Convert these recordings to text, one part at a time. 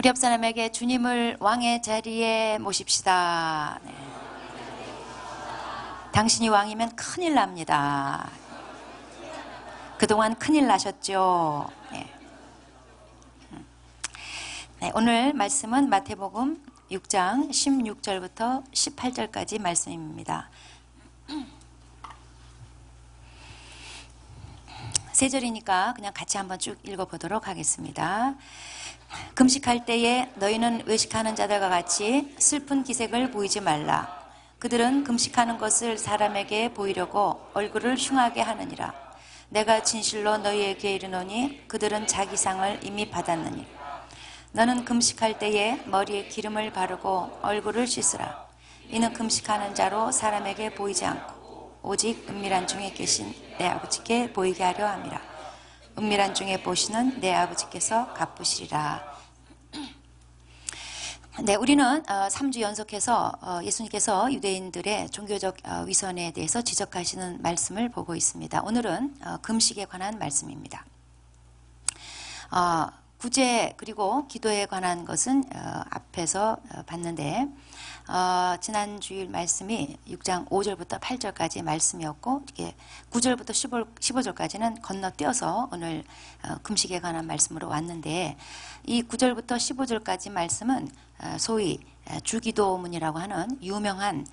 우리 옆 사람에게 주님을 왕의 자리에 모십시다. 네. 당신이 왕이면 큰일 납니다. 그동안 큰일 나셨죠. 네. 네, 오늘 말씀은 마태복음 6장 16절부터 18절까지 말씀입니다. 세 절이니까 그냥 같이 한번 쭉 읽어보도록 하겠습니다. 금식할 때에 너희는 외식하는 자들과 같이 슬픈 기색을 보이지 말라. 그들은 금식하는 것을 사람에게 보이려고 얼굴을 흉하게 하느니라. 내가 진실로 너희에게 이르노니 그들은 자기 상을 이미 받았느니. 너는 금식할 때에 머리에 기름을 바르고 얼굴을 씻으라. 이는 금식하는 자로 사람에게 보이지 않고 오직 은밀한 중에 계신 내 아버지께 보이게 하려 함이라. 은밀한 중에 보시는 내 아버지께서 갚으시리라. 네, 우리는 3주 연속해서 예수님께서 유대인들의 종교적 위선에 대해서 지적하시는 말씀을 보고 있습니다. 오늘은 금식에 관한 말씀입니다. 구제 그리고 기도에 관한 것은 앞에서 봤는데 지난 주일 말씀이 6장 5절부터 8절까지 말씀이었고 이렇게 9절부터 15절까지는 건너뛰어서 오늘 금식에 관한 말씀으로 왔는데 이 9절부터 15절까지 말씀은 소위 주기도문이라고 하는 유명한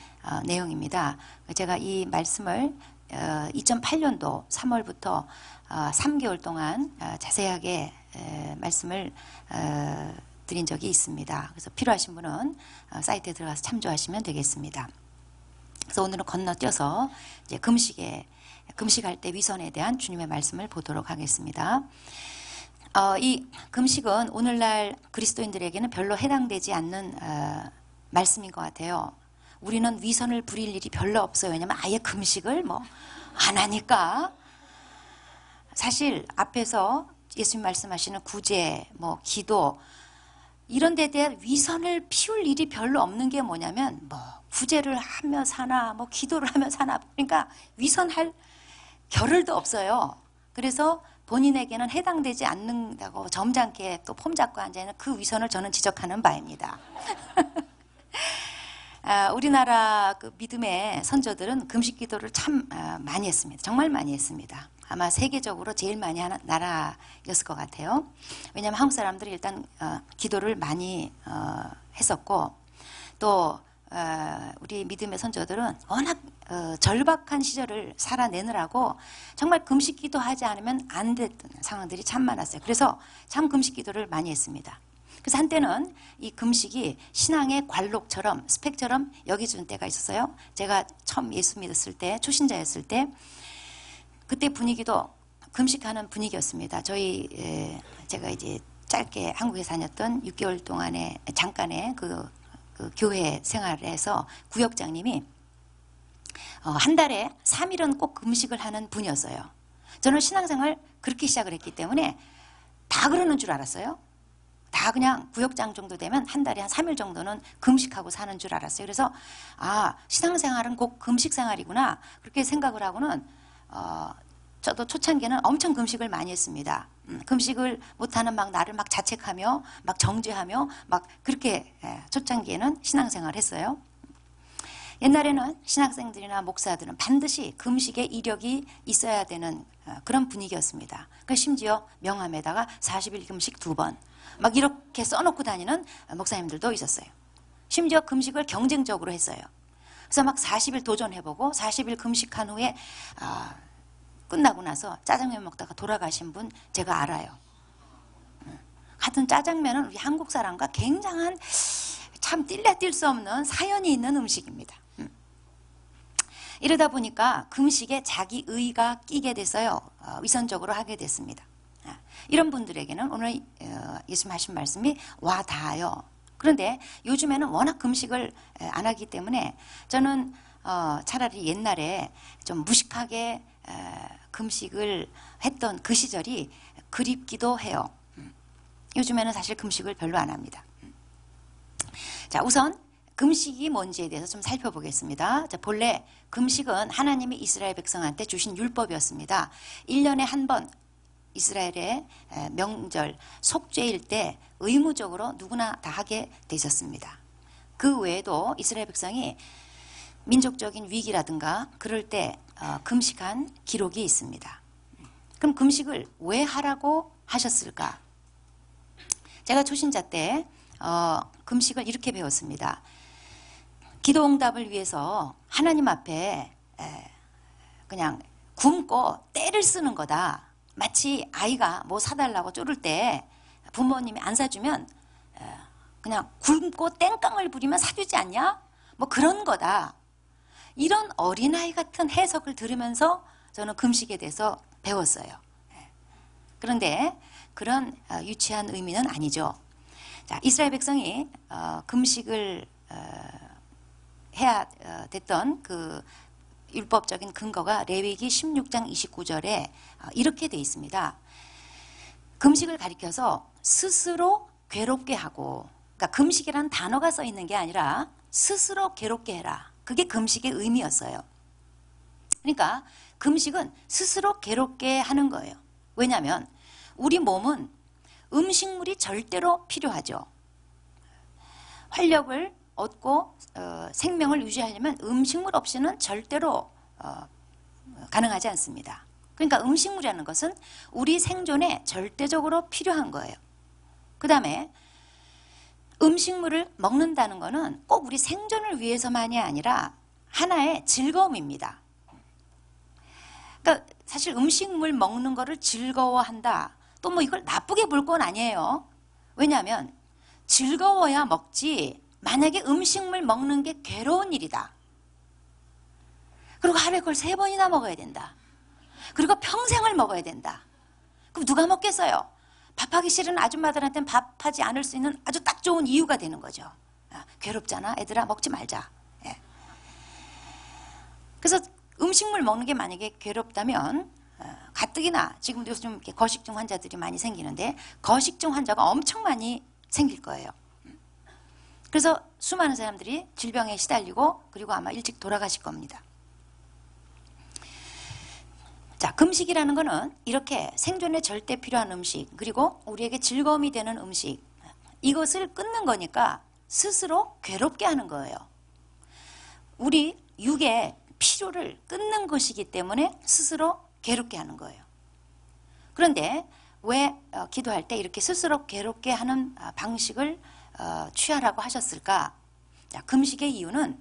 내용입니다. 제가 이 말씀을 2008년도 3월부터 3개월 동안 자세하게 말씀을 드린 적이 있습니다. 그래서 필요하신 분은 사이트에 들어가서 참조하시면 되겠습니다. 그래서 오늘은 건너뛰어서 이제 금식할 때 위선에 대한 주님의 말씀을 보도록 하겠습니다. 이 금식은 오늘날 그리스도인들에게는 별로 해당되지 않는 말씀인 것 같아요. 우리는 위선을 부릴 일이 별로 없어요. 왜냐면 아예 금식을 안 하니까. 사실 앞에서 예수님 말씀하시는 구제, 기도 이런 데에 대한 위선을 피울 일이 별로 없는 게 뭐냐면 구제를 하며 사나 기도를 하며 사나 그러니까 위선할 겨를도 없어요. 그래서 본인에게는 해당되지 않는다고 점잖게 또 폼 잡고 앉아있는 그 위선을 저는 지적하는 바입니다. 우리나라 그 믿음의 선조들은 금식 기도를 참 많이 했습니다. 정말 많이 했습니다. 아마 세계적으로 제일 많이 하는 나라였을 것 같아요. 왜냐하면 한국 사람들이 일단 기도를 많이 했었고 또 우리 믿음의 선조들은 워낙 절박한 시절을 살아내느라고 정말 금식 기도하지 않으면 안 됐던 상황들이 참 많았어요. 그래서 참 금식 기도를 많이 했습니다. 그래서 한때는 이 금식이 신앙의 관록처럼 스펙처럼 여겨준 때가 있었어요. 제가 처음 예수 믿었을 때 초신자였을 때 그때 분위기도 금식하는 분위기였습니다. 제가 이제 짧게 한국에 다녔던 6개월 동안의 잠깐의 그 교회 생활에서 구역장님이 한 달에 3일은 꼭 금식을 하는 분이었어요. 저는 신앙생활 그렇게 시작을 했기 때문에 다 그러는 줄 알았어요. 다 그냥 구역장 정도 되면 한 달에 한 3일 정도는 금식하고 사는 줄 알았어요. 그래서 신앙생활은 꼭 금식생활이구나 그렇게 생각을 하고는 저도 초창기에는 엄청 금식을 많이 했습니다. 금식을 못하는 나를 자책하며 정죄하며 그렇게 초창기에는 신앙생활을 했어요. 옛날에는 신학생들이나 목사들은 반드시 금식의 이력이 있어야 되는 그런 분위기였습니다. 심지어 명함에다가 40일 금식 2번 이렇게 써놓고 다니는 목사님들도 있었어요. 심지어 금식을 경쟁적으로 했어요. 그래서 40일 도전해보고 40일 금식한 후에 끝나고 나서 짜장면 먹다가 돌아가신 분 제가 알아요. 하여튼 짜장면은 우리 한국 사람과 굉장한 참 뛸래 뛸 수 없는 사연이 있는 음식입니다. 이러다 보니까 금식에 자기 의가 끼게 돼서요. 위선적으로 하게 됐습니다. 이런 분들에게는 오늘 예수님 하신 말씀이 와 닿아요. 그런데 요즘에는 워낙 금식을 안 하기 때문에 저는 차라리 옛날에 좀 무식하게 금식을 했던 그 시절이 그립기도 해요. 요즘에는 사실 금식을 별로 안 합니다. 자, 우선 금식이 뭔지에 대해서 좀 살펴보겠습니다. 자, 본래 금식은 하나님이 이스라엘 백성한테 주신 율법이었습니다. 1년에 한 번 이스라엘의 명절 속죄일 때 의무적으로 누구나 다 하게 되셨습니다. 그 외에도 이스라엘 백성이 민족적인 위기라든가 그럴 때 금식한 기록이 있습니다. 그럼 금식을 왜 하라고 하셨을까? 제가 초신자 때 금식을 이렇게 배웠습니다. 기도응답을 위해서 하나님 앞에 그냥 굶고 떼를 쓰는 거다. 마치 아이가 뭐 사달라고 쪼를 때 부모님이 안 사주면 그냥 굶고 땡깡을 부리면 사주지 않냐? 뭐 그런 거다. 이런 어린아이 같은 해석을 들으면서 저는 금식에 대해서 배웠어요. 그런데 그런 유치한 의미는 아니죠. 자, 이스라엘 백성이 금식을 해야 됐던 그 율법적인 근거가 레위기 16장 29절에 이렇게 돼 있습니다. 금식을 가리켜서 스스로 괴롭게 하고, 그러니까 금식이라는 단어가 써 있는 게 아니라 스스로 괴롭게 해라. 그게 금식의 의미였어요. 그러니까 금식은 스스로 괴롭게 하는 거예요. 왜냐하면 우리 몸은 음식물이 절대로 필요하죠. 활력을 얻고 생명을 유지하려면 음식물 없이는 절대로 가능하지 않습니다. 그러니까 음식물이라는 것은 우리 생존에 절대적으로 필요한 거예요. 그 다음에 음식물을 먹는다는 것은 꼭 우리 생존을 위해서만이 아니라 하나의 즐거움입니다. 그러니까 사실 음식물 먹는 거를 즐거워한다. 또 뭐 이걸 나쁘게 볼 건 아니에요. 왜냐하면 즐거워야 먹지, 만약에 음식물 먹는 게 괴로운 일이다. 그리고 하루에 그걸 3번이나 먹어야 된다. 그리고 평생을 먹어야 된다. 그럼 누가 먹겠어요? 밥하기 싫은 아줌마들한테는 밥하지 않을 수 있는 아주 딱 좋은 이유가 되는 거죠. 괴롭잖아. 애들아 먹지 말자. 예. 그래서 음식물 먹는 게 만약에 괴롭다면 가뜩이나 지금도 요즘 이렇게 거식증 환자들이 많이 생기는데 거식증 환자가 엄청 많이 생길 거예요. 그래서 수많은 사람들이 질병에 시달리고 그리고 아마 일찍 돌아가실 겁니다. 자, 금식이라는 거는 이렇게 생존에 절대 필요한 음식, 그리고 우리에게 즐거움이 되는 음식, 이것을 끊는 거니까 스스로 괴롭게 하는 거예요. 우리 육의 필요를 끊는 것이기 때문에 스스로 괴롭게 하는 거예요. 그런데 왜 기도할 때 이렇게 스스로 괴롭게 하는 방식을 취하라고 하셨을까? 자, 금식의 이유는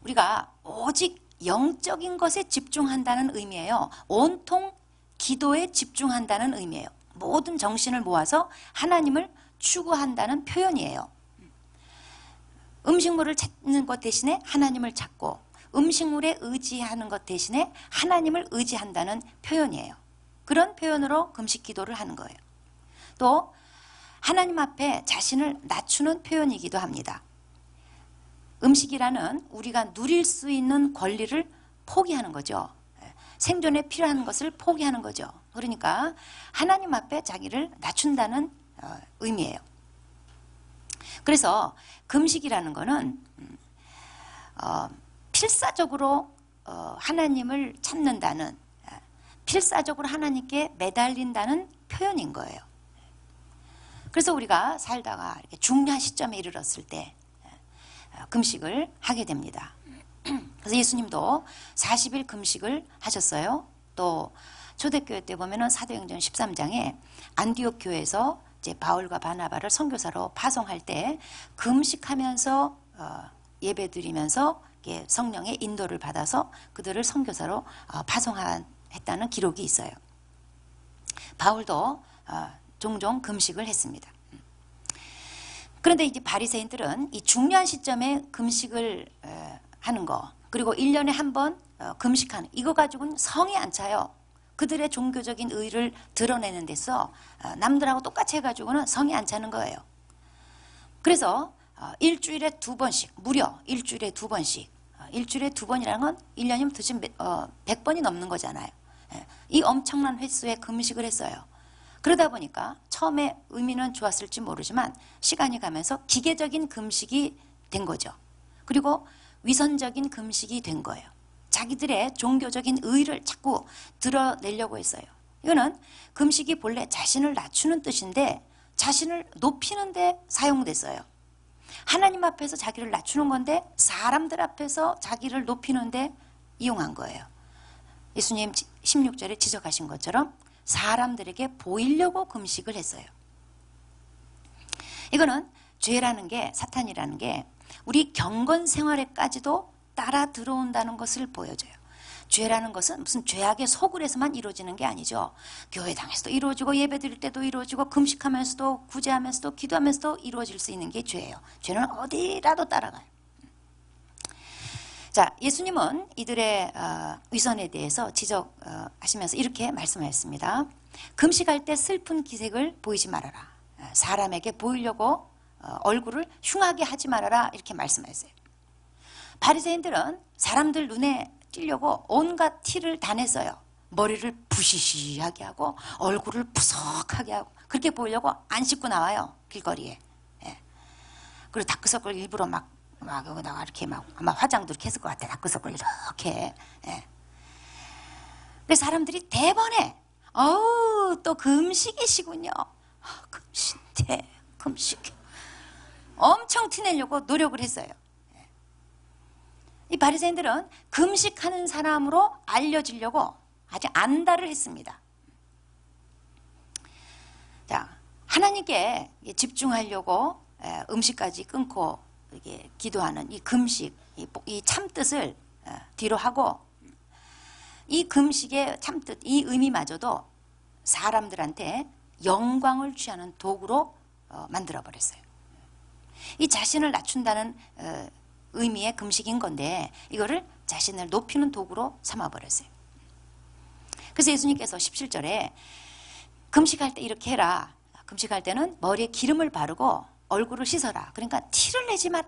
우리가 오직 영적인 것에 집중한다는 의미예요. 온통 기도에 집중한다는 의미예요. 모든 정신을 모아서 하나님을 추구한다는 표현이에요. 음식물을 찾는 것 대신에 하나님을 찾고 음식물에 의지하는 것 대신에 하나님을 의지한다는 표현이에요. 그런 표현으로 금식 기도를 하는 거예요. 또 하나님 앞에 자신을 낮추는 표현이기도 합니다. 음식이라는 우리가 누릴 수 있는 권리를 포기하는 거죠. 생존에 필요한 것을 포기하는 거죠. 그러니까 하나님 앞에 자기를 낮춘다는 의미예요. 그래서 금식이라는 거는 필사적으로 하나님을 찾는다는, 필사적으로 하나님께 매달린다는 표현인 거예요. 그래서 우리가 살다가 이렇게 중요한 시점에 이르렀을 때 금식을 하게 됩니다. 그래서 예수님도 40일 금식을 하셨어요. 또 초대교회 때 보면은 사도행전 13장에 안디옥 교회에서 이제 바울과 바나바를 선교사로 파송할 때 금식하면서 예배드리면서 성령의 인도를 받아서 그들을 선교사로 파송했다는 기록이 있어요. 바울도 종종 금식을 했습니다. 그런데 이제 바리새인들은 이 중요한 시점에 금식을 하는 거, 그리고 1년에 한 번 금식하는 이거 가지고는 성이 안 차요. 그들의 종교적인 의를 드러내는 데서 남들하고 똑같이 해가지고는 성이 안 차는 거예요. 그래서 일주일에 2번씩, 무려 일주일에 2번씩, 일주일에 2번이라는 건 1년이면 도대체 100번이 넘는 거잖아요. 이 엄청난 횟수의 금식을 했어요. 그러다 보니까 처음에 의미는 좋았을지 모르지만 시간이 가면서 기계적인 금식이 된 거죠. 그리고 위선적인 금식이 된 거예요. 자기들의 종교적인 의의를 자꾸 드러내려고 했어요. 이거는 금식이 본래 자신을 낮추는 뜻인데 자신을 높이는 데 사용됐어요. 하나님 앞에서 자기를 낮추는 건데 사람들 앞에서 자기를 높이는 데 이용한 거예요. 예수님 16절에 지적하신 것처럼 사람들에게 보이려고 금식을 했어요. 이거는 죄라는 게, 사탄이라는 게 우리 경건 생활에까지도 따라 들어온다는 것을 보여줘요. 죄라는 것은 무슨 죄악의 소굴에서만 이루어지는 게 아니죠. 교회당에서도 이루어지고 예배 드릴 때도 이루어지고 금식하면서도 구제하면서도 기도하면서도 이루어질 수 있는 게 죄예요. 죄는 어디라도 따라가요. 자, 예수님은 이들의 위선에 대해서 지적하시면서 이렇게 말씀하셨습니다. 금식할 때 슬픈 기색을 보이지 말아라. 사람에게 보이려고 얼굴을 흉하게 하지 말아라, 이렇게 말씀하셨어요. 바리새인들은 사람들 눈에 띄려고 온갖 티를 다 냈어요. 머리를 부시시하게 하고 얼굴을 푸석하게 하고 그렇게 보이려고 안 씻고 나와요, 길거리에. 예. 그리고 다크서클 일부러 막 여기다가 이렇게 막 아마 화장도 이렇게 했을 것 같아. 다크서클 이렇게. 예. 근데 사람들이 대번에 또 금식이시군요. 금식인데 금식. 엄청 티내려고 노력을 했어요. 이 바리새인들은 금식하는 사람으로 알려지려고 아주 안달을 했습니다. 자, 하나님께 집중하려고 음식까지 끊고 이렇게 기도하는 이 금식, 이 참뜻을 뒤로 하고 이 금식의 참뜻, 이 의미마저도 사람들한테 영광을 취하는 도구로 만들어버렸어요. 이 자신을 낮춘다는 의미의 금식인 건데 이거를 자신을 높이는 도구로 삼아버렸어요. 그래서 예수님께서 17절에 금식할 때 이렇게 해라. 금식할 때는 머리에 기름을 바르고 얼굴을 씻어라. 그러니까 티를 내지 마라.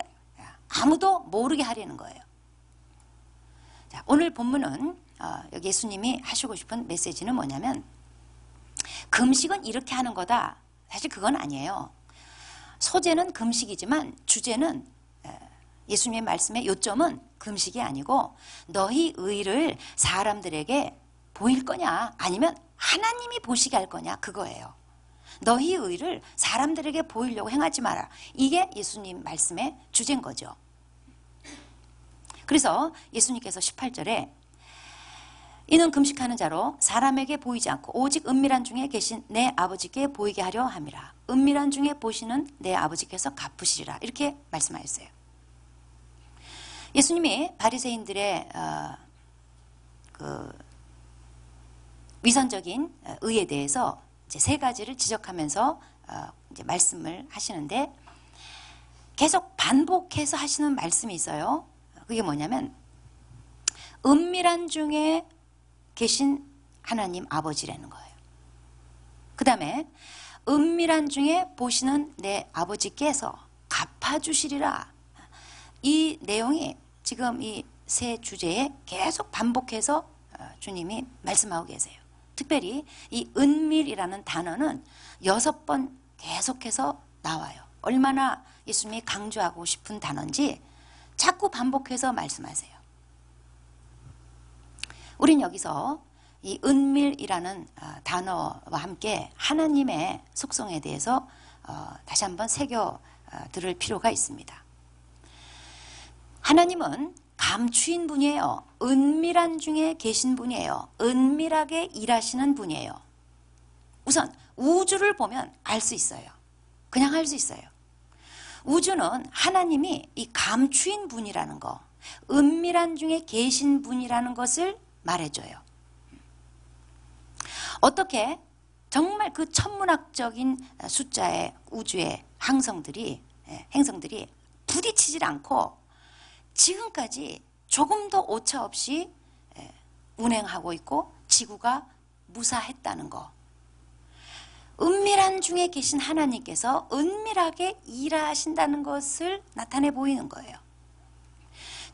아무도 모르게 하려는 거예요. 자, 오늘 본문은 여기 예수님이 하시고 싶은 메시지는 뭐냐면 금식은 이렇게 하는 거다. 사실 그건 아니에요. 소재는 금식이지만 주제는 예수님의 말씀의 요점은 금식이 아니고 너희 의를 사람들에게 보일 거냐 아니면 하나님이 보시게 할 거냐 그거예요. 너희 의를 사람들에게 보이려고 행하지 마라. 이게 예수님 말씀의 주제인 거죠. 그래서 예수님께서 18절에 이는 금식하는 자로 사람에게 보이지 않고 오직 은밀한 중에 계신 내 아버지께 보이게 하려 함이라. 은밀한 중에 보시는 내 아버지께서 갚으시리라. 이렇게 말씀하셨어요. 예수님이 바리새인들의 그 위선적인 의에 대해서 이제 세 가지를 지적하면서 이제 말씀을 하시는데 계속 반복해서 하시는 말씀이 있어요. 그게 뭐냐면 은밀한 중에 계신 하나님 아버지라는 거예요. 그 다음에 은밀한 중에 보시는 내 아버지께서 갚아주시리라. 이 내용이 지금 이 세 주제에 계속 반복해서 주님이 말씀하고 계세요. 특별히 이 은밀이라는 단어는 6번 계속해서 나와요. 얼마나 예수님이 강조하고 싶은 단어인지 자꾸 반복해서 말씀하세요. 우린 여기서 이 은밀이라는 단어와 함께 하나님의 속성에 대해서 다시 한번 새겨 들을 필요가 있습니다. 하나님은 감추인 분이에요. 은밀한 중에 계신 분이에요. 은밀하게 일하시는 분이에요. 우선 우주를 보면 알 수 있어요. 그냥 알 수 있어요. 우주는 하나님이 이 감추인 분이라는 거, 은밀한 중에 계신 분이라는 것을 말해줘요. 어떻게 정말 그 천문학적인 숫자의 우주의 행성들이 부딪히질 않고 지금까지 조금도 오차 없이 운행하고 있고 지구가 무사했다는 거. 은밀한 중에 계신 하나님께서 은밀하게 일하신다는 것을 나타내 보이는 거예요.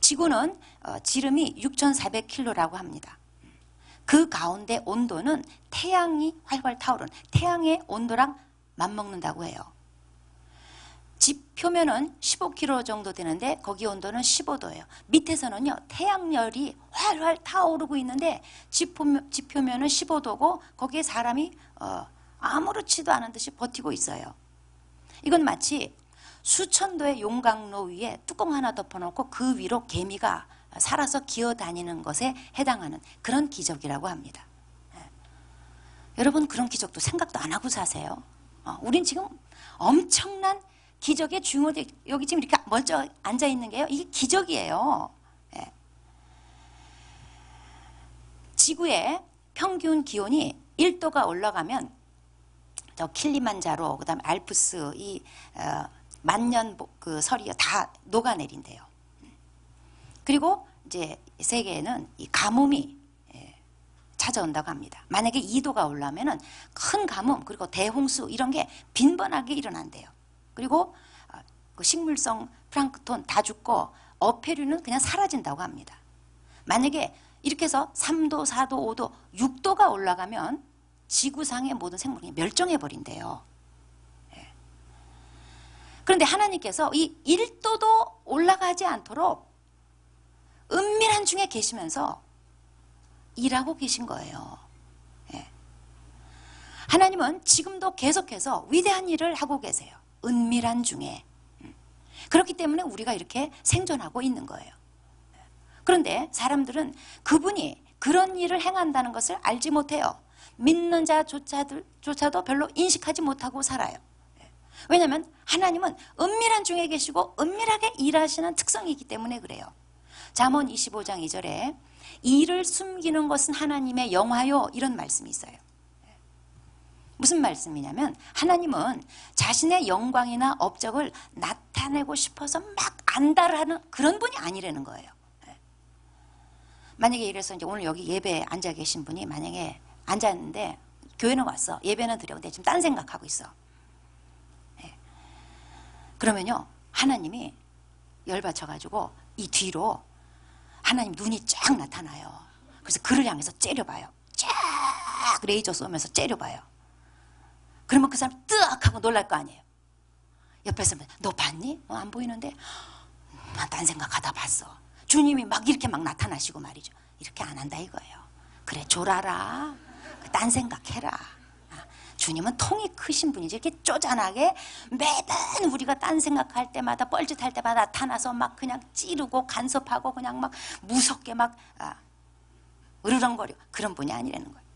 지구는 지름이 6,400km라고 합니다. 그 가운데 온도는 태양이 활활 타오르는 태양의 온도랑 맞먹는다고 해요. 표면은 15km 정도 되는데 거기 온도는 15도예요. 밑에서는요 태양열이 활활 타오르고 있는데 지표면은 15도고 거기에 사람이 아무렇지도 않은 듯이 버티고 있어요. 이건 마치 수천 도의 용광로 위에 뚜껑 하나 덮어놓고 그 위로 개미가 살아서 기어다니는 것에 해당하는 그런 기적이라고 합니다. 여러분 그런 기적도 생각도 안 하고 사세요. 우린 지금 엄청난 기적의 주인공이 여기 지금 이렇게 먼저 앉아 있는 게요. 이게 기적이에요. 지구의 평균 기온이 1도가 올라가면 저 킬리만자로 그다음 알프스 이 만년 그 설이 다 녹아내린대요. 그리고 이제 세계에는 이 가뭄이 찾아온다고 합니다. 만약에 2도가 올라오면은 큰 가뭄 그리고 대홍수 이런 게 빈번하게 일어난대요. 그리고 그 식물성 플랑크톤 다 죽고 어패류는 그냥 사라진다고 합니다. 만약에 이렇게 해서 3도, 4도, 5도, 6도가 올라가면 지구상의 모든 생물이 멸종해 버린대요. 그런데 하나님께서 이 1도도 올라가지 않도록 은밀한 중에 계시면서 일하고 계신 거예요. 하나님은 지금도 계속해서 위대한 일을 하고 계세요. 은밀한 중에. 그렇기 때문에 우리가 이렇게 생존하고 있는 거예요. 그런데 사람들은 그분이 그런 일을 행한다는 것을 알지 못해요. 믿는 자조차도 별로 인식하지 못하고 살아요. 왜냐하면 하나님은 은밀한 중에 계시고 은밀하게 일하시는 특성이기 때문에 그래요. 잠언 25장 2절에 일을 숨기는 것은 하나님의 영화요 이런 말씀이 있어요. 무슨 말씀이냐면 하나님은 자신의 영광이나 업적을 나타내고 싶어서 막 안달을 하는 그런 분이 아니라는 거예요. 만약에 이래서 이제 오늘 여기 예배에 앉아 계신 분이 만약에 앉았는데 교회는 왔어. 예배는 드려. 근데 지금 딴 생각하고 있어. 그러면요 하나님이 열받쳐가지고 이 뒤로 하나님 눈이 쫙 나타나요. 그래서 그를 향해서 째려봐요. 쫙 레이저 쏘면서 째려봐요. 그러면 그 사람 뜨악 하고 놀랄 거 아니에요. 옆에 사람 너 봤니? 안 보이는데? 난 딴 생각하다 봤어. 주님이 막 이렇게 막 나타나시고 말이죠. 이렇게 안 한다 이거예요. 그래 졸아라. 딴 생각해라. 주님은 통이 크신 분이지. 이렇게 쪼잔하게 매번 우리가 딴 생각할 때마다 뻘짓할 때마다 나타나서 막 그냥 찌르고 간섭하고 그냥 막 무섭게 막 으르렁거리고 그런 분이 아니라는 거예요.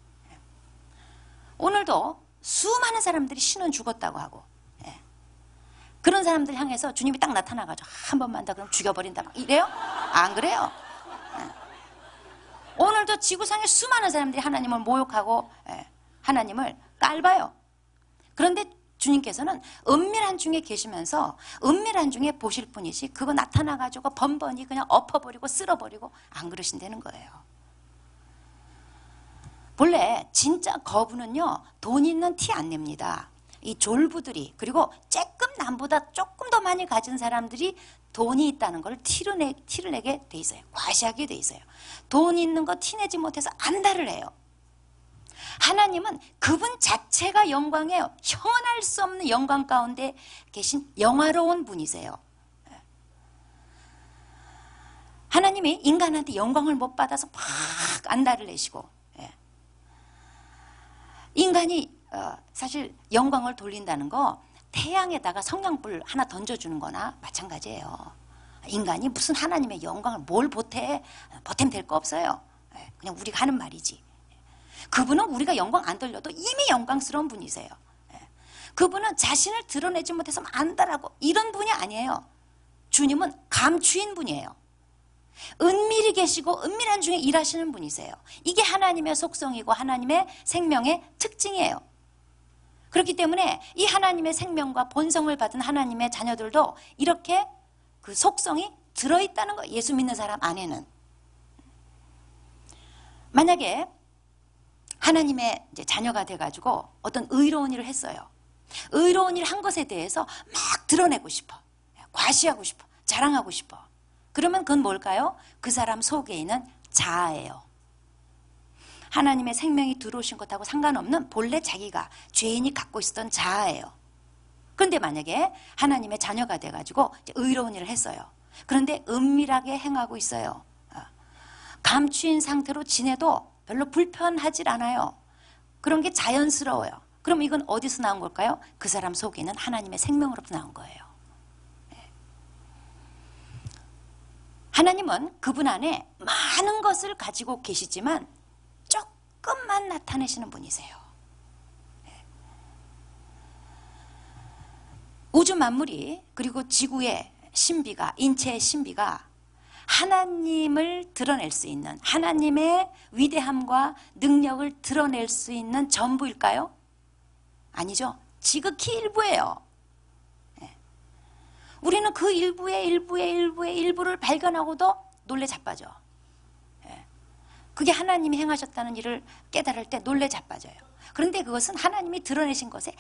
오늘도 수많은 사람들이 신은 죽었다고 하고 그런 사람들 향해서 주님이 딱 나타나가지고 한 번만 더 그럼 죽여버린다 막 이래요? 안 그래요? 오늘도 지구상에 수많은 사람들이 하나님을 모욕하고 하나님을 깔봐요. 그런데 주님께서는 은밀한 중에 계시면서 은밀한 중에 보실 뿐이지 그거 나타나가지고 번번이 그냥 엎어버리고 쓸어버리고 안 그러신다는 거예요. 본래 진짜 거부는요 돈 있는 티 안 냅니다. 이 졸부들이 그리고 조금 남보다 조금 더 많이 가진 사람들이 돈이 있다는 걸 티를 내게 돼 있어요. 과시하게 돼 있어요. 돈 있는 거 티내지 못해서 안달을 해요. 하나님은 그분 자체가 영광이에요. 형언할 수 없는 영광 가운데 계신 영화로운 분이세요. 하나님이 인간한테 영광을 못 받아서 막 안달을 내시고 인간이 사실 영광을 돌린다는 거 태양에다가 성냥불 하나 던져주는 거나 마찬가지예요. 인간이 무슨 하나님의 영광을 뭘 보탬 될 거 없어요. 그냥 우리가 하는 말이지. 그분은 우리가 영광 안 돌려도 이미 영광스러운 분이세요. 그분은 자신을 드러내지 못해서 안달하고 이런 분이 아니에요. 주님은 감추인 분이에요. 은밀히 계시고 은밀한 중에 일하시는 분이세요. 이게 하나님의 속성이고 하나님의 생명의 특징이에요. 그렇기 때문에 이 하나님의 생명과 본성을 받은 하나님의 자녀들도 이렇게 그 속성이 들어있다는 거예요. 예수 믿는 사람 안에는. 만약에 하나님의 이제 자녀가 돼가지고 어떤 의로운 일을 했어요. 의로운 일을 한 것에 대해서 막 드러내고 싶어. 과시하고 싶어. 자랑하고 싶어. 그러면 그건 뭘까요? 그 사람 속에 있는 자아예요. 하나님의 생명이 들어오신 것하고 상관없는 본래 자기가 죄인이 갖고 있었던 자아예요. 그런데 만약에 하나님의 자녀가 돼가지고 의로운 일을 했어요. 그런데 은밀하게 행하고 있어요. 감추인 상태로 지내도 별로 불편하질 않아요. 그런 게 자연스러워요. 그럼 이건 어디서 나온 걸까요? 그 사람 속에는 하나님의 생명으로부터 나온 거예요. 하나님은 그분 안에 많은 것을 가지고 계시지만 조금만 나타내시는 분이세요. 우주 만물이 그리고 지구의 신비가, 인체의 신비가 하나님을 드러낼 수 있는, 하나님의 위대함과 능력을 드러낼 수 있는 전부일까요? 아니죠. 지극히 일부예요. 우리는 그 일부의 일부를 발견하고도 놀래 자빠져. 그게 하나님이 행하셨다는 일을 깨달을 때 놀래 자빠져요. 그런데 그것은 하나님이 드러내신 것에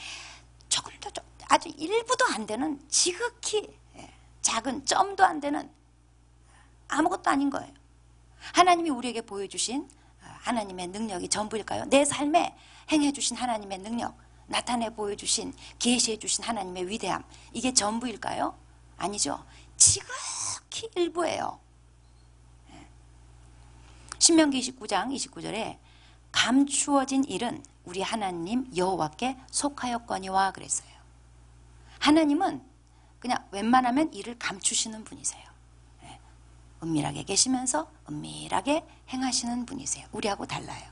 조금도 아주 일부도 안 되는 지극히 작은 점도 안 되는 아무것도 아닌 거예요. 하나님이 우리에게 보여주신 하나님의 능력이 전부일까요? 내 삶에 행해 주신 하나님의 능력, 나타내 보여주신, 계시해 주신 하나님의 위대함, 이게 전부일까요? 아니죠. 지극히 일부예요. 신명기 29장 29절에 감추어진 일은 우리 하나님 여호와께 속하였거니와 그랬어요. 하나님은 그냥 웬만하면 일을 감추시는 분이세요. 은밀하게 계시면서 은밀하게 행하시는 분이세요. 우리하고 달라요.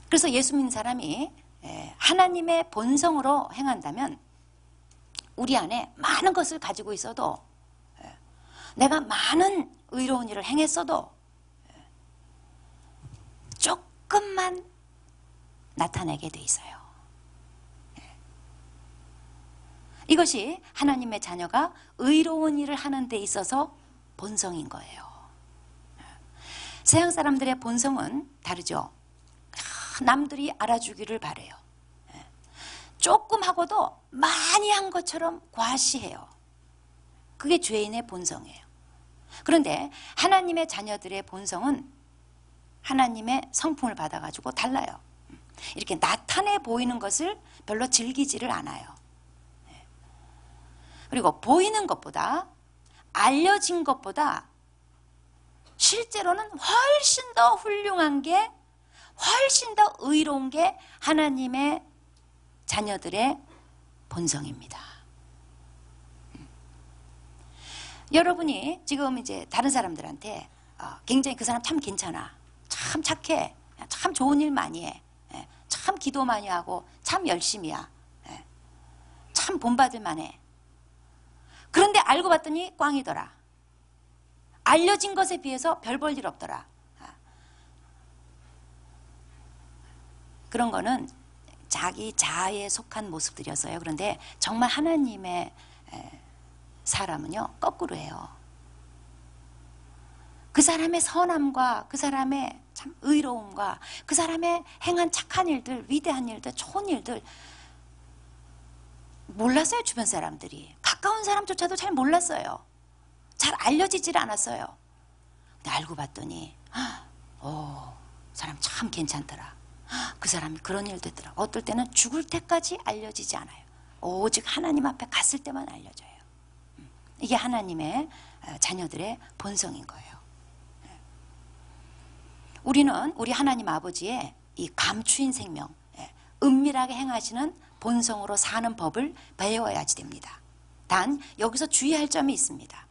그래서 예수 믿는 사람이 하나님의 본성으로 행한다면 우리 안에 많은 것을 가지고 있어도, 내가 많은 의로운 일을 행했어도 조금만 나타내게 돼 있어요. 이것이 하나님의 자녀가 의로운 일을 하는 데 있어서 본성인 거예요. 세상 사람들의 본성은 다르죠. 남들이 알아주기를 바래요. 조금 하고도 많이 한 것처럼 과시해요. 그게 죄인의 본성이에요. 그런데 하나님의 자녀들의 본성은 하나님의 성품을 받아가지고 달라요. 이렇게 나타내 보이는 것을 별로 즐기지를 않아요. 그리고 보이는 것보다, 알려진 것보다 실제로는 훨씬 더 훌륭한 게, 훨씬 더 의로운 게 하나님의 자녀들의 본성입니다. 여러분이 지금 이제 다른 사람들한테 굉장히 그 사람 참 괜찮아, 참 착해, 참 좋은 일 많이 해, 참 기도 많이 하고 참 열심히야, 참 본받을 만해. 그런데 알고 봤더니 꽝이더라. 알려진 것에 비해서 별 볼 일 없더라. 그런 거는 자기 자아에 속한 모습들이었어요. 그런데 정말 하나님의 사람은요, 거꾸로 해요. 그 사람의 선함과 그 사람의 참 의로움과 그 사람의 행한 착한 일들, 위대한 일들, 좋은 일들 몰랐어요. 주변 사람들이. 가까운 사람조차도 잘 몰랐어요. 잘 알려지질 않았어요. 근데 알고 봤더니 사람 참 괜찮더라. 그 사람이 그런 일도 했더라. 어떨 때는 죽을 때까지 알려지지 않아요. 오직 하나님 앞에 갔을 때만 알려져요. 이게 하나님의 자녀들의 본성인 거예요. 우리는 우리 하나님 아버지의 이 감추인 생명, 은밀하게 행하시는 본성으로 사는 법을 배워야지 됩니다. 단 여기서 주의할 점이 있습니다.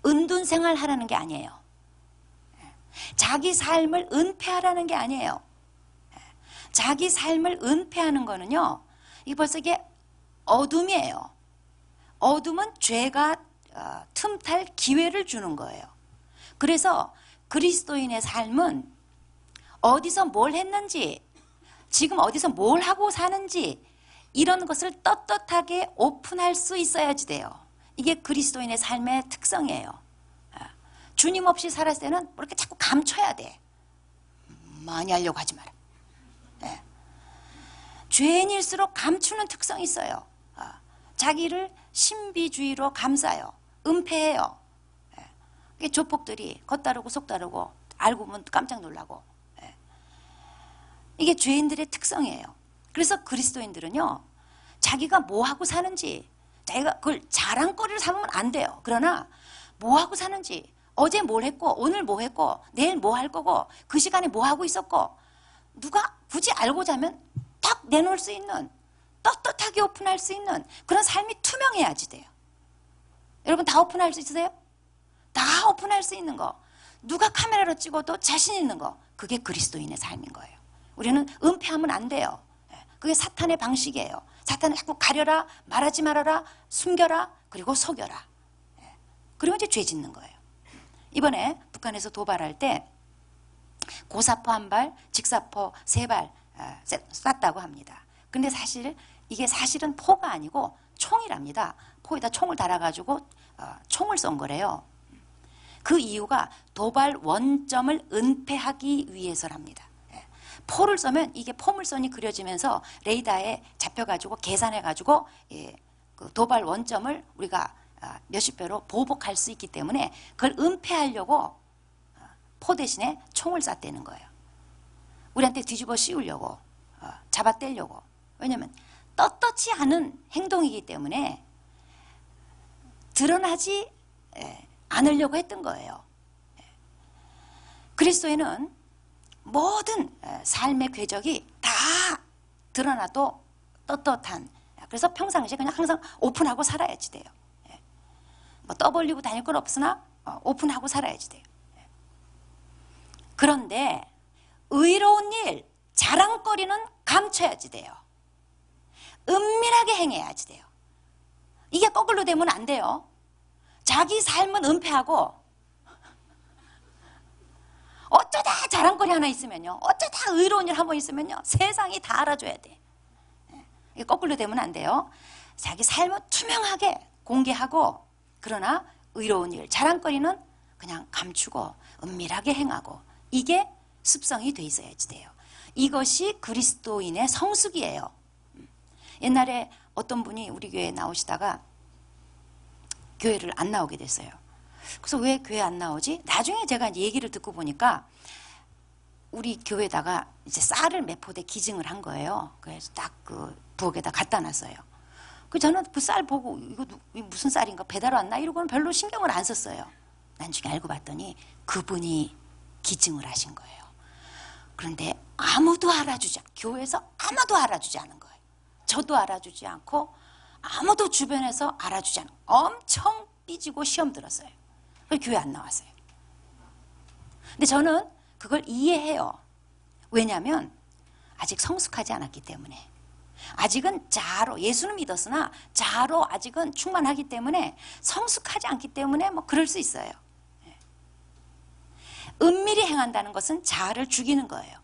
은둔 생활하라는 게 아니에요. 자기 삶을 은폐하라는 게 아니에요. 자기 삶을 은폐하는 거는요, 이게 벌써 이게 어둠이에요. 어둠은 죄가 틈탈 기회를 주는 거예요. 그래서 그리스도인의 삶은 어디서 뭘 했는지, 지금 어디서 뭘 하고 사는지 이런 것을 떳떳하게 오픈할 수 있어야지 돼요. 이게 그리스도인의 삶의 특성이에요. 주님 없이 살았을 때는 뭐 이렇게 자꾸 감춰야 돼. 많이 하려고 하지 마라. 죄인일수록 감추는 특성이 있어요. 자기를 신비주의로 감싸요. 은폐해요. 조폭들이 겉다르고 속다르고 알고 보면 깜짝 놀라고. 이게 죄인들의 특성이에요. 그래서 그리스도인들은요, 자기가 뭐 하고 사는지, 자기가 그걸 자랑거리를 삼으면 안 돼요. 그러나 뭐 하고 사는지, 어제 뭘 했고 오늘 뭐 했고 내일 뭐 할 거고 그 시간에 뭐 하고 있었고, 누가 굳이 알고자 하면 딱 내놓을 수 있는, 떳떳하게 오픈할 수 있는 그런 삶이 투명해야지 돼요. 여러분 다 오픈할 수 있으세요? 다 오픈할 수 있는 거, 누가 카메라로 찍어도 자신 있는 거, 그게 그리스도인의 삶인 거예요. 우리는 은폐하면 안 돼요. 그게 사탄의 방식이에요. 사탄은 자꾸 가려라, 말하지 말아라, 숨겨라, 그리고 속여라. 그리고 이제 죄 짓는 거예요. 이번에 북한에서 도발할 때 고사포 1발, 직사포 3발 쐈다고 합니다. 근데 사실 이게 사실은 포가 아니고 총이랍니다. 포에다 총을 달아가지고 총을 쏜 거래요. 그 이유가 도발 원점을 은폐하기 위해서랍니다. 포를 쏘면 이게 포물선이 그려지면서 레이더에 잡혀가지고 계산해가지고 그 도발 원점을 우리가 몇십 배로 보복할 수 있기 때문에 그걸 은폐하려고 포 대신에 총을 쐈다는 거예요. 우리한테 뒤집어 씌우려고, 잡아떼려고. 왜냐하면 떳떳지 않은 행동이기 때문에 드러나지 않으려고 했던 거예요. 그리스도인은 모든 삶의 궤적이 다 드러나도 떳떳한, 그래서 평상시에 그냥 항상 오픈하고 살아야지 돼요. 뭐 떠벌리고 다닐 건 없으나 오픈하고 살아야지 돼요. 그런데 의로운 일, 자랑거리는 감춰야지 돼요. 은밀하게 행해야지 돼요. 이게 거꾸로 되면 안 돼요. 자기 삶은 은폐하고 어쩌다 자랑거리 하나 있으면요, 어쩌다 의로운 일 한 번 있으면요, 세상이 다 알아줘야 돼. 이게 거꾸로 되면 안 돼요. 자기 삶은 투명하게 공개하고, 그러나 의로운 일, 자랑거리는 그냥 감추고 은밀하게 행하고, 이게 습성이 돼 있어야지 돼요. 이것이 그리스도인의 성숙이에요. 옛날에 어떤 분이 우리 교회에 나오시다가 교회를 안 나오게 됐어요. 그래서 왜 교회 안 나오지? 나중에 제가 이제 얘기를 듣고 보니까 우리 교회에다가 이제 쌀을 몇 포대 기증을 한 거예요. 그래서 딱 그 부엌에다 갖다 놨어요. 그 저는 그 쌀 보고 이거 무슨 쌀인가, 배달 왔나 이러고는 별로 신경을 안 썼어요. 나중에 알고 봤더니 그분이 기증을 하신 거예요. 그런데 아무도 알아주지 않고, 교회에서 아무도 알아주지 않은 거예요. 저도 알아주지 않고 아무도 주변에서 알아주지 않고 엄청 삐지고 시험 들었어요. 그래서 교회 안 나왔어요. 근데 저는 그걸 이해해요. 왜냐하면 아직 성숙하지 않았기 때문에. 아직은 자아로, 예수는 믿었으나 자아로 아직은 충만하기 때문에, 성숙하지 않기 때문에 뭐 그럴 수 있어요. 은밀히 행한다는 것은 자아를 죽이는 거예요.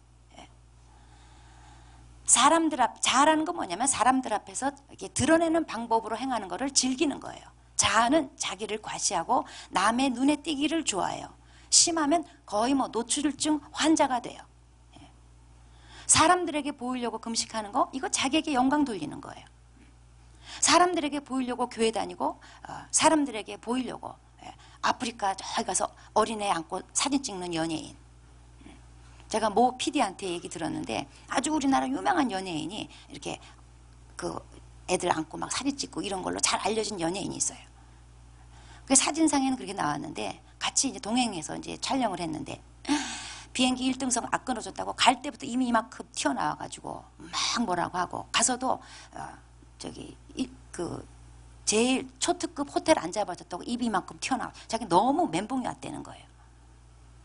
사람들 앞, 자아라는 건 뭐냐면 사람들 앞에서 이렇게 드러내는 방법으로 행하는 것을 즐기는 거예요. 자아는 자기를 과시하고 남의 눈에 띄기를 좋아해요. 심하면 거의 뭐 노출증 환자가 돼요. 사람들에게 보이려고 금식하는 거, 이거 자기에게 영광 돌리는 거예요. 사람들에게 보이려고 교회 다니고, 사람들에게 보이려고 아프리카 저기 가서 어린애 안고 사진 찍는 연예인. 제가 모 PD한테 얘기 들었는데, 아주 우리나라 유명한 연예인이 이렇게 그 애들 안고 막 사진 찍고 이런 걸로 잘 알려진 연예인이 있어요. 그 사진상에는 그렇게 나왔는데, 같이 이제 동행해서 이제 촬영을 했는데, 비행기 1등석 안 끊어졌다고 갈 때부터 이미 이만큼 튀어나와가지고 막 뭐라고 하고, 가서도 제일 초특급 호텔 안 잡아줬다고 입이 이만큼 튀어나와. 자기 너무 멘붕이 왔다는 거예요.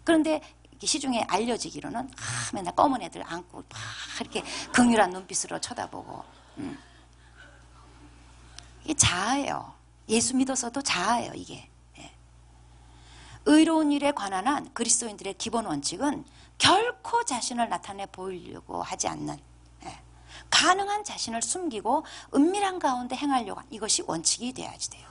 그런데 시중에 알려지기로는 맨날 검은 애들 안고 막 이렇게 긍휼한 눈빛으로 쳐다보고, 이게 자아예요. 예수 믿어서도 자아예요, 이게. 의로운 일에 관한 한 그리스도인들의 기본 원칙은 결코 자신을 나타내 보이려고 하지 않는, 가능한 자신을 숨기고 은밀한 가운데 행하려고 하는, 이것이 원칙이 돼야지 돼요.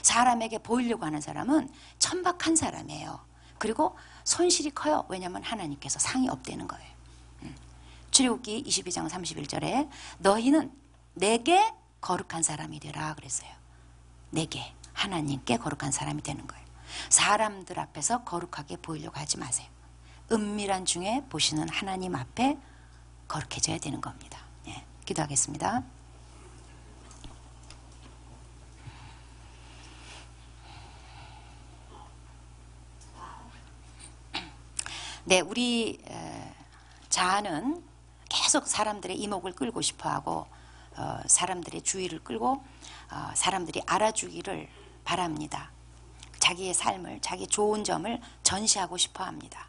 사람에게 보이려고 하는 사람은 천박한 사람이에요. 그리고 손실이 커요. 왜냐하면 하나님께서 상이 없다는 거예요. 출애굽기 22장 31절에 너희는 내게 거룩한 사람이 되라 그랬어요. 내게, 하나님께 거룩한 사람이 되는 거예요. 사람들 앞에서 거룩하게 보이려고 하지 마세요. 은밀한 중에 보시는 하나님 앞에 거룩해져야 되는 겁니다. 기도하겠습니다. 네, 우리 자아는 계속 사람들의 이목을 끌고 싶어하고 사람들의 주의를 끌고 사람들이 알아주기를 바랍니다. 자기의 삶을, 자기 좋은 점을 전시하고 싶어합니다.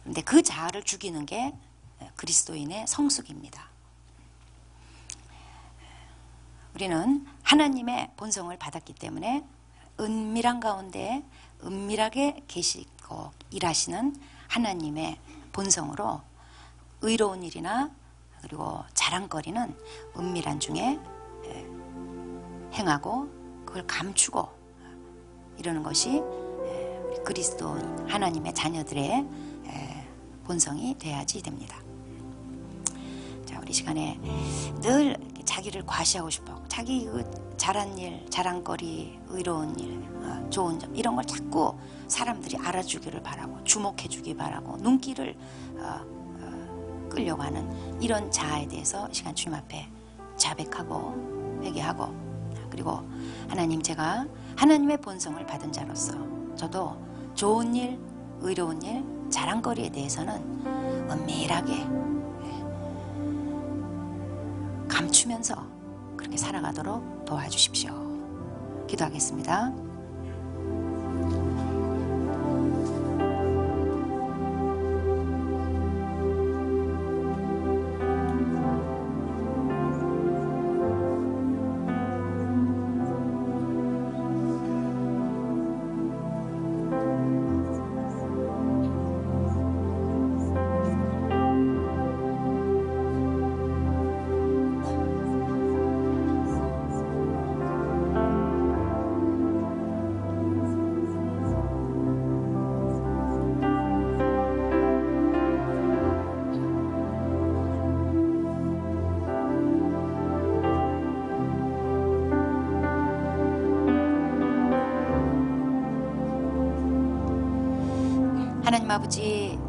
그런데 그 자아를 죽이는 게 그리스도인의 성숙입니다. 우리는 하나님의 본성을 받았기 때문에 은밀한 가운데 은밀하게 계시고 일하시는 하나님의 본성으로 의로운 일이나 그리고 자랑거리는 은밀한 중에 행하고 그걸 감추고 이러는 것이 우리 그리스도인 하나님의 자녀들의 본성이 돼야지 됩니다. 자, 우리 시간에 늘 자기를 과시하고 싶어 자기 그 잘한 일, 자랑거리, 의로운 일, 좋은 점 이런 걸 자꾸 사람들이 알아주기를 바라고 주목해주기 바라고 눈길을 끌려고 하는 이런 자아에 대해서 이 시간 주님 앞에 자백하고 회개하고 그리고 하나님, 제가 하나님의 본성을 받은 자로서 저도 좋은 일, 의로운 일, 자랑거리에 대해서는 은밀하게 감추면서 그렇게 살아가도록 도와주십시오. 기도하겠습니다. 하나님 아버지,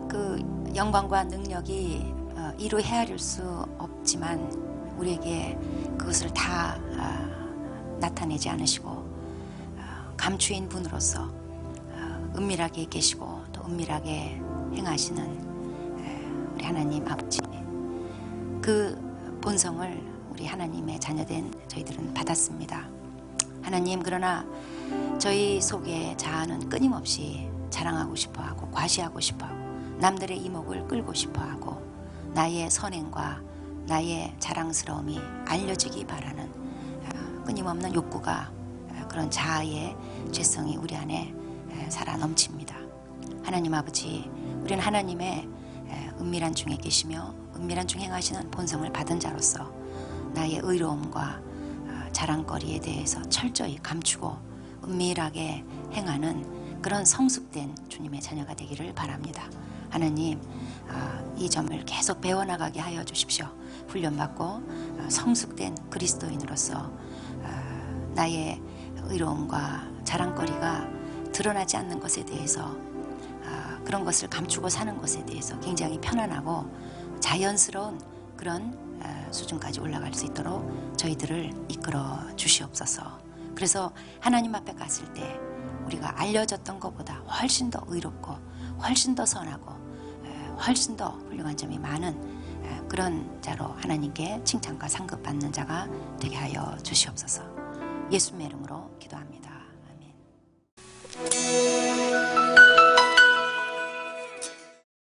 그 영광과 능력이 이루 헤아릴 수 없지만 우리에게 그것을 다 나타내지 않으시고 감추인 분으로서 은밀하게 계시고 또 은밀하게 행하시는 우리 하나님 아버지, 그 본성을 우리 하나님의 자녀된 저희들은 받았습니다. 하나님, 그러나 저희 속에 자아는 끊임없이 자랑하고 싶어하고 과시하고 싶어하고 남들의 이목을 끌고 싶어하고 나의 선행과 나의 자랑스러움이 알려지기 바라는 끊임없는 욕구가, 그런 자아의 죄성이 우리 안에 살아 넘칩니다. 하나님 아버지, 우리는 하나님의 은밀한 중에 계시며 은밀한 중에 행하시는 본성을 받은 자로서 나의 의로움과 자랑거리에 대해서 철저히 감추고 은밀하게 행하는 그런 성숙된 주님의 자녀가 되기를 바랍니다. 하나님, 이 점을 계속 배워나가게 하여 주십시오. 훈련받고 성숙된 그리스도인으로서 나의 의로움과 자랑거리가 드러나지 않는 것에 대해서, 그런 것을 감추고 사는 것에 대해서 굉장히 편안하고 자연스러운 그런 수준까지 올라갈 수 있도록 저희들을 이끌어 주시옵소서. 그래서 하나님 앞에 갔을 때 우리가 알려졌던 것보다 훨씬 더 의롭고 훨씬 더 선하고 훨씬 더 훌륭한 점이 많은 그런 자로 하나님께 칭찬과 상급받는 자가 되게 하여 주시옵소서. 예수님의 이름으로 기도합니다.